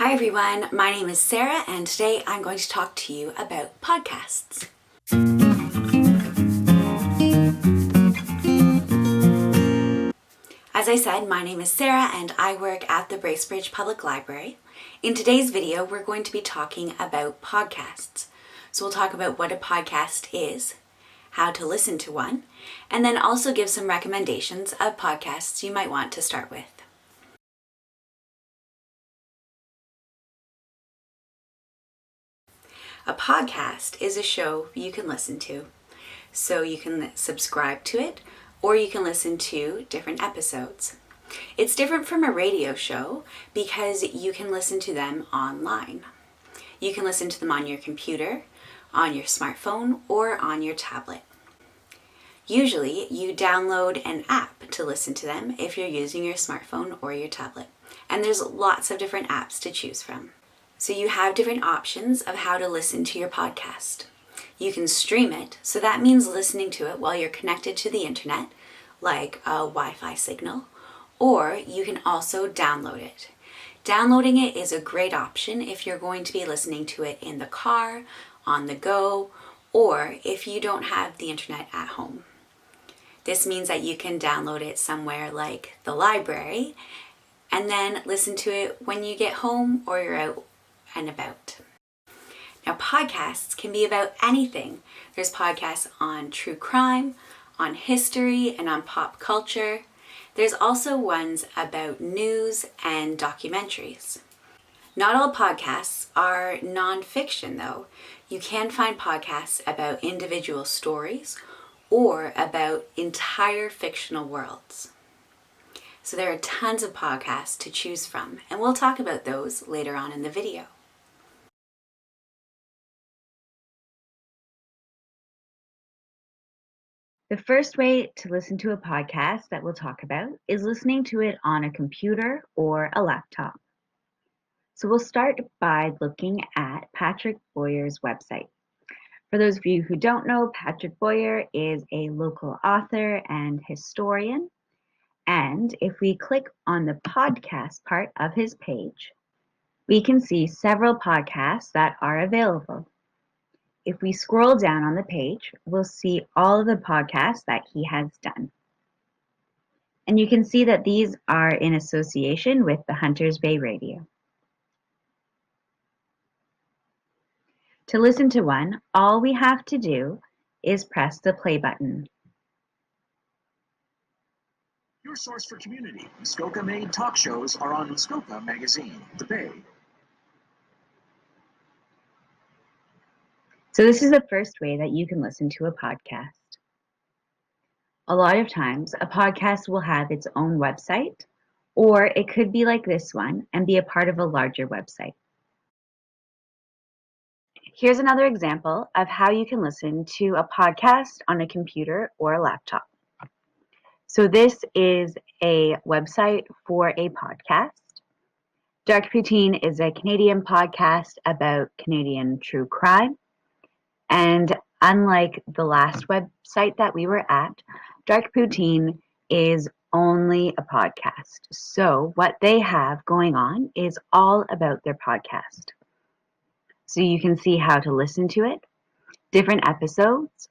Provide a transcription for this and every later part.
Hi everyone, my name is Sarah and today I'm going to talk to you about podcasts. As I said, my name is Sarah and I work at the Bracebridge Public Library. In today's video, we're going to be talking about podcasts. So we'll talk about what a podcast is, how to listen to one, and then also give some recommendations of podcasts you might want to start with. A podcast is a show you can listen to. So you can subscribe to it or you can listen to different episodes. It's different from a radio show because you can listen to them online. You can listen to them on your computer, on your smartphone, or on your tablet. Usually you download an app to listen to them if you're using your smartphone or your tablet. And there's lots of different apps to choose from. So you have different options of how to listen to your podcast. You can stream it, so that means listening to it while you're connected to the internet, like a Wi-Fi signal, or you can also download it. Downloading it is a great option if you're going to be listening to it in the car, on the go, or if you don't have the internet at home. This means that you can download it somewhere like the library and then listen to it when you get home or you're out and about. Now, podcasts can be about anything. There's podcasts on true crime, on history, and on pop culture. There's also ones about news and documentaries. Not all podcasts are non-fiction, though. You can find podcasts about individual stories or about entire fictional worlds. So there are tons of podcasts to choose from, and we'll talk about those later on in the video. The first way to listen to a podcast that we'll talk about is listening to it on a computer or a laptop. So we'll start by looking at Patrick Boyer's website. For those of you who don't know, Patrick Boyer is a local author and historian. And if we click on the podcast part of his page, we can see several podcasts that are available. If we scroll down on the page, we'll see all of the podcasts that he has done. And you can see that these are in association with the Hunters Bay Radio. To listen to one, all we have to do is press the play button. Your source for community, Muskoka-made talk shows are on Muskoka Magazine, The Bay. So this is the first way that you can listen to a podcast. A lot of times, a podcast will have its own website, or it could be like this one and be a part of a larger website. Here's another example of how you can listen to a podcast on a computer or a laptop. So this is a website for a podcast. Dark Poutine is a Canadian podcast about Canadian true crime. And unlike the last website that we were at, Dark Poutine is only a podcast. So what they have going on is all about their podcast. So you can see how to listen to it, different episodes.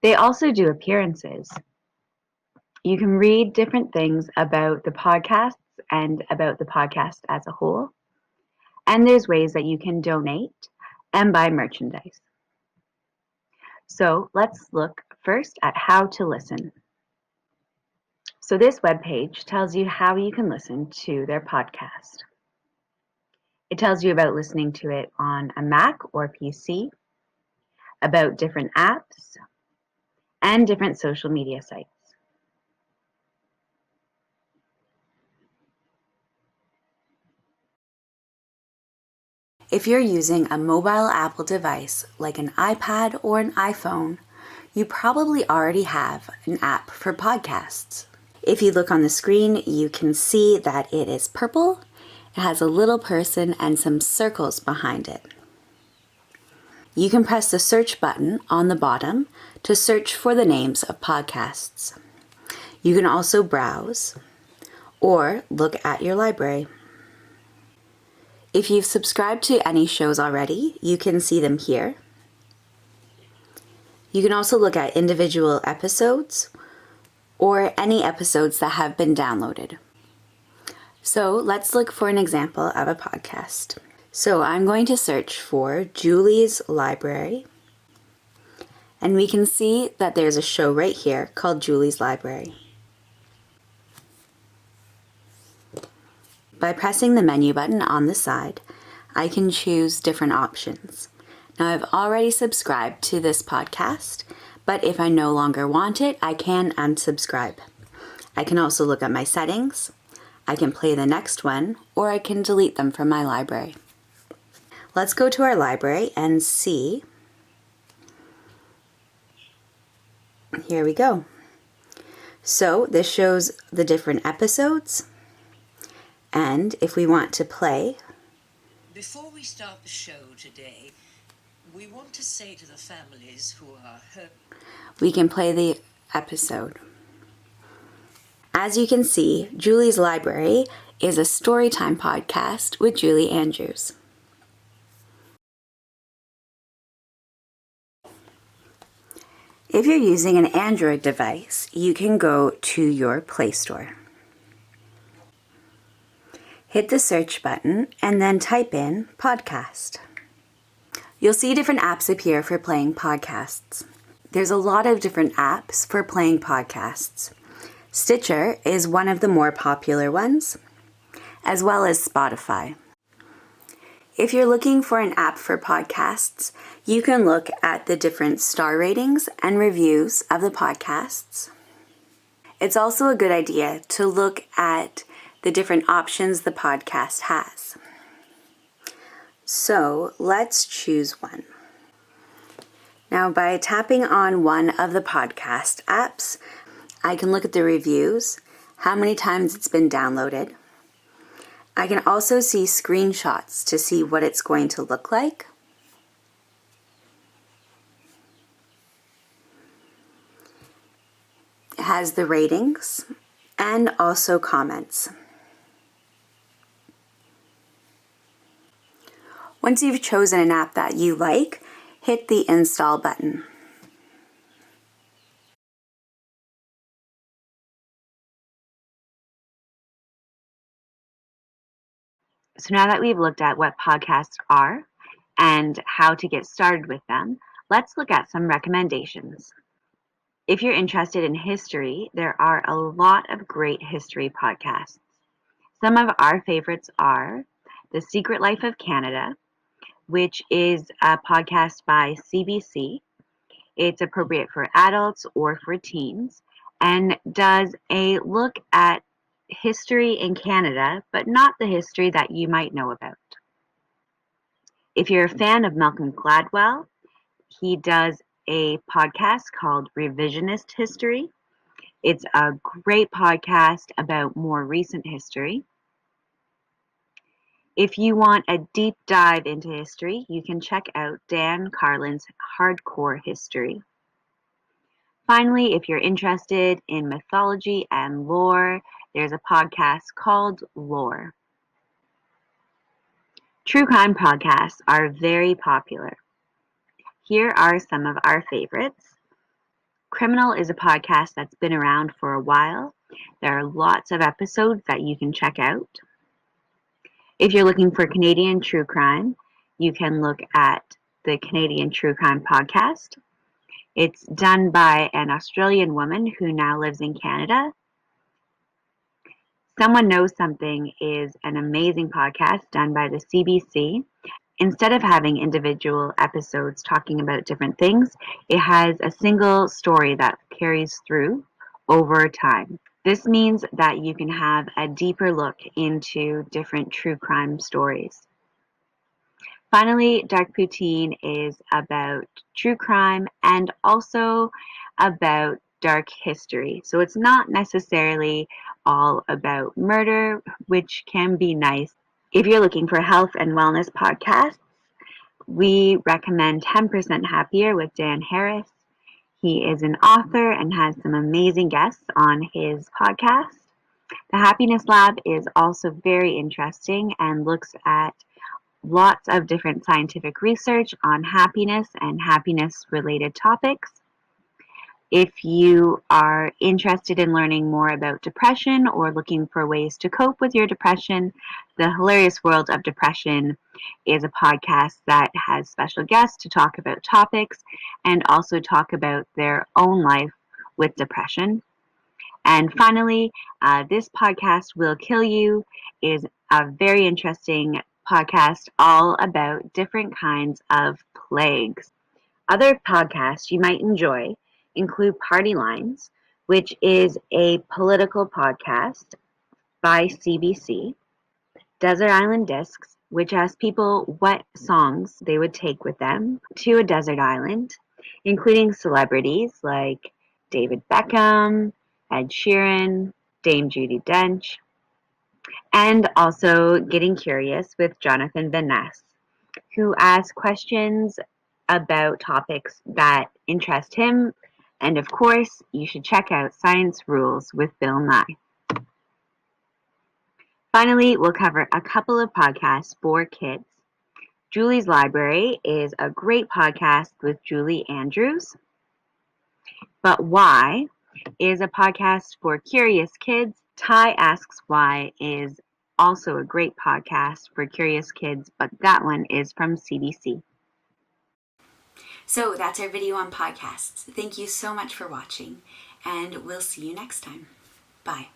They also do appearances. You can read different things about the podcasts and about the podcast as a whole. And there's ways that you can donate and buy merchandise. So let's look first at how to listen. So this webpage tells you how you can listen to their podcast. It tells you about listening to it on a Mac or PC, about different apps, and different social media sites. If you're using a mobile Apple device like an iPad or an iPhone, you probably already have an app for podcasts. If you look on the screen, you can see that it is purple. It has a little person and some circles behind it. You can press the search button on the bottom to search for the names of podcasts. You can also browse or look at your library. If you've subscribed to any shows already, you can see them here. You can also look at individual episodes or any episodes that have been downloaded. So let's look for an example of a podcast. So I'm going to search for Julie's Library, and we can see that there's a show right here called Julie's Library. By pressing the menu button on the side, I can choose different options. Now I've already subscribed to this podcast, but if I no longer want it, I can unsubscribe. I can also look at my settings, I can play the next one, or I can delete them from my library. Let's go to our library and see. Here we go. So this shows the different episodes, and if we want to play. Before we start the show today, we want to say to the families who are hurt. We can play the episode. As you can see, Julie's Library is a storytime podcast with Julie Andrews. If you're using an Android device, you can go to your Play Store. Hit the search button and then type in podcast. You'll see different apps appear for playing podcasts. There's a lot of different apps for playing podcasts. Stitcher is one of the more popular ones, as well as Spotify. If you're looking for an app for podcasts, you can look at the different star ratings and reviews of the podcasts. It's also a good idea to look at the different options the podcast has. So let's choose one. Now, by tapping on one of the podcast apps, I can look at the reviews, how many times it's been downloaded. I can also see screenshots to see what it's going to look like. It has the ratings and also comments. Once you've chosen an app that you like, hit the install button. So now that we've looked at what podcasts are and how to get started with them, let's look at some recommendations. If you're interested in history, there are a lot of great history podcasts. Some of our favorites are The Secret Life of Canada, which is a podcast by CBC. It's appropriate for adults or for teens and does a look at history in Canada, but not the history that you might know about. If you're a fan of Malcolm Gladwell, he does a podcast called Revisionist History. It's a great podcast about more recent history. If you want a deep dive into history, you can check out Dan Carlin's Hardcore History. Finally, if you're interested in mythology and lore, there's a podcast called Lore. True crime podcasts are very popular. Here are some of our favorites. Criminal is a podcast that's been around for a while. There are lots of episodes that you can check out. If you're looking for Canadian true crime, you can look at the Canadian True Crime Podcast. It's done by an Australian woman who now lives in Canada. Someone Knows Something is an amazing podcast done by the CBC. Instead of having individual episodes talking about different things, it has a single story that carries through over time. This means that you can have a deeper look into different true crime stories. Finally, Dark Poutine is about true crime and also about dark history. So it's not necessarily all about murder, which can be nice. If you're looking for health and wellness podcasts, we recommend 10% Happier with Dan Harris. He is an author and has some amazing guests on his podcast. The Happiness Lab is also very interesting and looks at lots of different scientific research on happiness and happiness-related topics. If you are interested in learning more about depression or looking for ways to cope with your depression, The Hilarious World of Depression is a podcast that has special guests to talk about topics and also talk about their own life with depression. And finally, This Podcast Will Kill You is a very interesting podcast all about different kinds of plagues. Other podcasts you might enjoy include Party Lines, which is a political podcast by CBC, Desert Island Discs, which asks people what songs they would take with them to a desert island, including celebrities like David Beckham, Ed Sheeran, Dame Judi Dench, and also Getting Curious with Jonathan Van Ness, who asks questions about topics that interest him. And of course, you should check out Science Rules with Bill Nye. Finally, we'll cover a couple of podcasts for kids. Julie's Library is a great podcast with Julie Andrews. But Why is a podcast for curious kids. Ty Asks Why is also a great podcast for curious kids, but that one is from CBC. So that's our video on podcasts. Thank you so much for watching, and we'll see you next time. Bye.